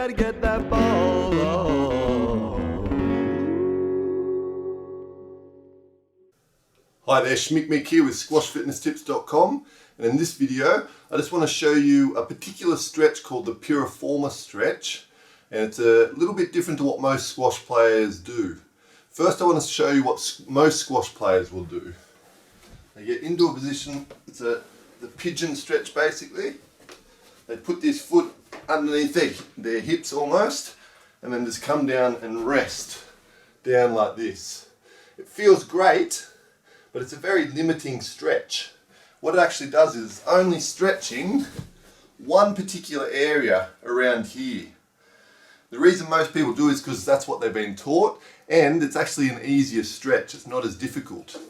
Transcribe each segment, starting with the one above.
gotta get that ball on. Hi there, Schmick here with squashfitnesstips.com, and in this video I just want to show you a particular stretch called the Piriformis stretch, and it's a little bit different to what most squash players do. First I want to show you what most squash players will do. They get into a position, it's the pigeon stretch basically. They put this foot underneath their hips almost, and then just come down and rest down like this. It feels great, but it's a very limiting stretch. What it actually does is only stretching one particular area around here. The reason most people do is because that's what they've been taught, and it's actually an easier stretch. It's not as difficult.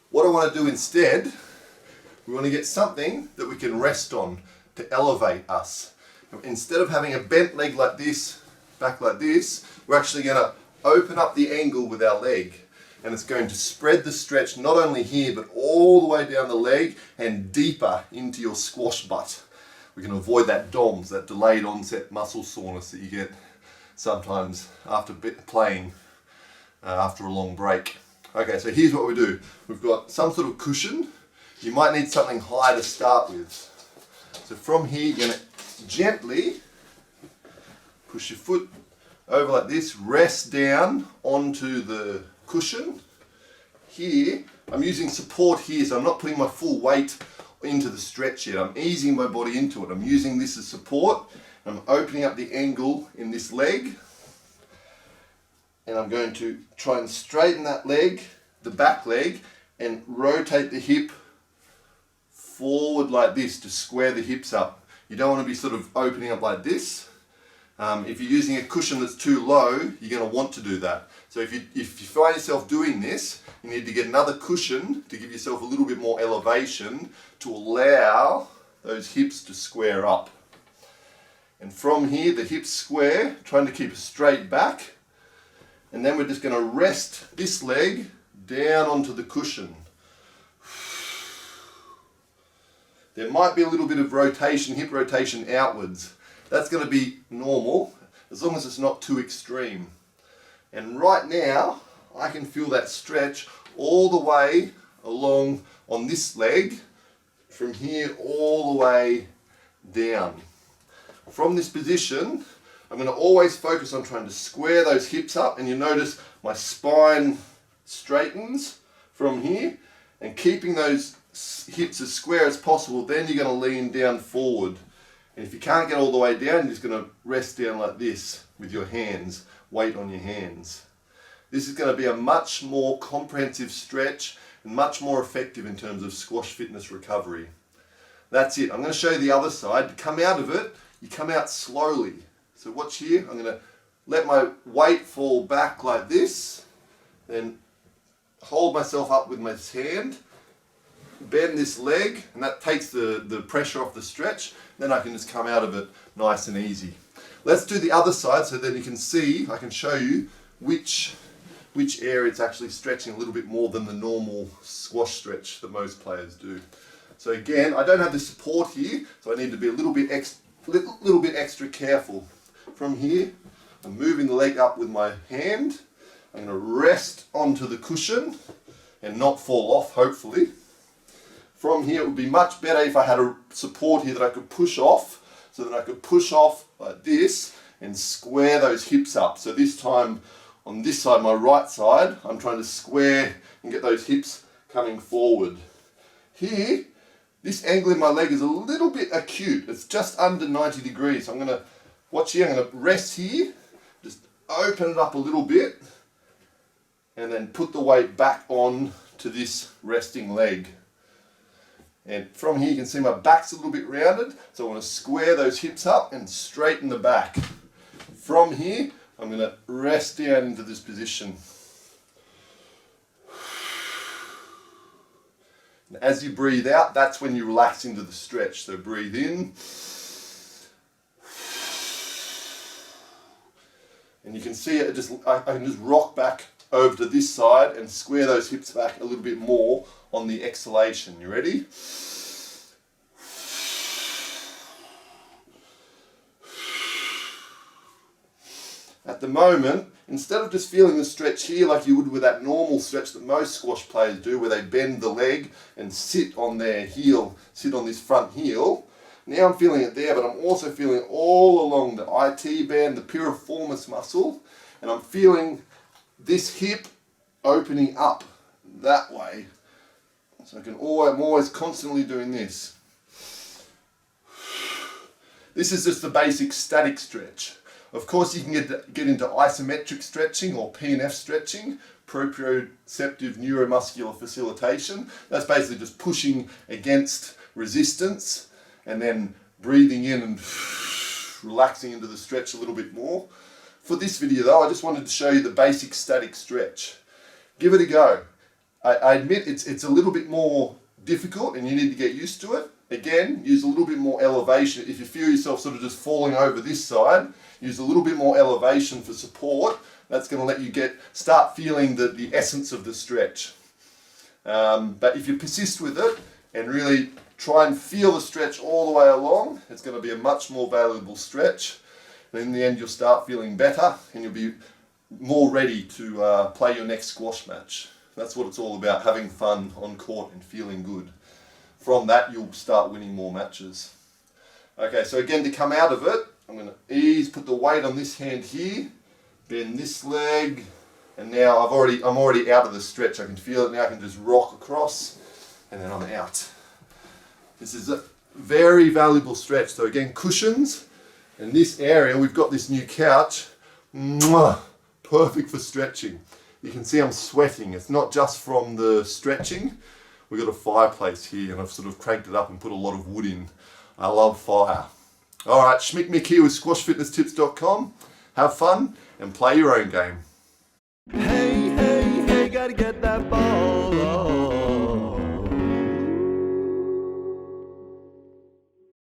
What I want to do instead, we want to get something that we can rest on to elevate us. Instead of having a bent leg like this, back like this, we're actually going to open up the angle with our leg. And it's going to spread the stretch not only here but all the way down the leg and deeper into your squash butt. We can avoid that DOMS, that delayed onset muscle soreness that you get sometimes after playing after a long break. Okay, so here's what we do. We've got some sort of cushion. You might need something high to start with. So from here you're going to gently push your foot over like this, rest down onto the cushion. Here, I'm using support here, so I'm not putting my full weight into the stretch yet. I'm easing my body into it. I'm using this as support. I'm opening up the angle in this leg. And I'm going to try and straighten that leg, the back leg, and rotate the hip forward like this to square the hips up. You don't want to be sort of opening up like this. If you're using a cushion that's too low, you're going to want to do that. So if you find yourself doing this, you need to get another cushion to give yourself a little bit more elevation to allow those hips to square up. And from here, the hips square, trying to keep a straight back. And then we're just going to rest this leg down onto the cushion. There might be a little bit of rotation, hip rotation outwards. That's going to be normal, as long as it's not too extreme. And right now, I can feel that stretch all the way along on this leg, from here all the way down. From this position, I'm going to always focus on trying to square those hips up, and you notice my spine straightens from here, and keeping those hips as square as possible, then you're going to lean down forward. And if you can't get all the way down, you're just going to rest down like this with your hands, weight on your hands. This is going to be a much more comprehensive stretch and much more effective in terms of squash fitness recovery. That's it. I'm going to show you the other side. To come out of it, you come out slowly. So watch here. I'm going to let my weight fall back like this, then hold myself up with my hand, bend this leg, and that takes the pressure off the stretch. Then I can just come out of it nice and easy. Let's do the other side so that you can see, I can show you which area it's actually stretching a little bit more than the normal squash stretch that most players do. So again, I don't have the support here, so I need to be a little bit extra careful. From here, I'm moving the leg up with my hand. I'm going to rest onto the cushion and not fall off, hopefully. From here, it would be much better if I had a support here that I could push off, so that I could push off like this and square those hips up. So this time, on this side, my right side, I'm trying to square and get those hips coming forward. Here, this angle in my leg is a little bit acute. It's just under 90 degrees. So I'm going to, watch here, I'm going to rest here, just open it up a little bit, and then put the weight back on to this resting leg. And from here you can see my back's a little bit rounded, so I want to square those hips up and straighten the back. From here, I'm going to rest down into this position. And as you breathe out, that's when you relax into the stretch. So breathe in. And you can see it I can just rock back over to this side and square those hips back a little bit more on the exhalation. You ready? At the moment, instead of just feeling the stretch here like you would with that normal stretch that most squash players do, where they bend the leg and sit on their heel, sit on this front heel, now I'm feeling it there, but I'm also feeling it all along the IT band, the piriformis muscle, and I'm feeling this hip opening up that way. So I'm always constantly doing this. This is just the basic static stretch. Of course, you can get into isometric stretching or P&F stretching, proprioceptive neuromuscular facilitation. That's basically just pushing against resistance and then breathing in and relaxing into the stretch a little bit more. For this video though, I just wanted to show you the basic static stretch. Give it a go. I admit it's a little bit more difficult and you need to get used to it. Again, use a little bit more elevation. If you feel yourself sort of just falling over this side, use a little bit more elevation for support. That's going to let you start feeling the essence of the stretch. But if you persist with it and really try and feel the stretch all the way along, it's going to be a much more valuable stretch. And in the end, you'll start feeling better and you'll be more ready to play your next squash match. That's what it's all about, having fun on court and feeling good. From that, you'll start winning more matches. Okay, so again, to come out of it, I'm going to put the weight on this hand here, bend this leg, and now I'm already out of the stretch. I can feel it now. I can just rock across, and then I'm out. This is a very valuable stretch. So again, cushions, and this area, we've got this new couch, perfect for stretching. You can see I'm sweating. It's not just from the stretching. We've got a fireplace here and I've sort of cranked it up and put a lot of wood in. I love fire. Alright, Schmick Mick here with squashfitnesstips.com. Have fun and play your own game. Hey, hey, hey, gotta get that.